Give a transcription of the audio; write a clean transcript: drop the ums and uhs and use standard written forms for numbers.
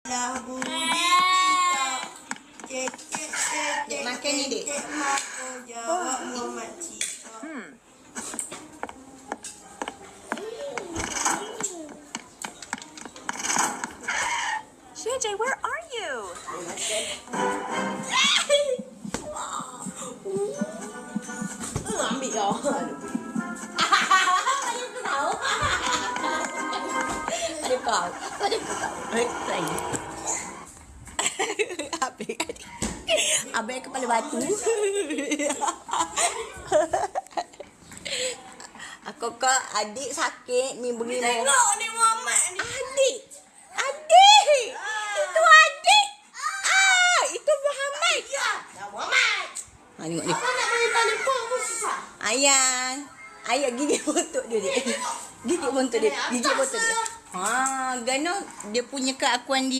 Lah budi kita cekek Dek makan ni, Dek. mako jawab Muhammad Cika. CJ, where are you? Ambil kau. Ada kau. Ada kau. Baik. Abang kepala batu. Aku kau adik sakit mi beri Tengok ni Muhammad ni. Adik. Itu adik. Itu Muhammad. Ya, Muhammad. Tengok ni. Apa nak main telefon pun susah. Ayah gigi bontot dia. Gigi bontot dia. Gana dia punya keakuan dia.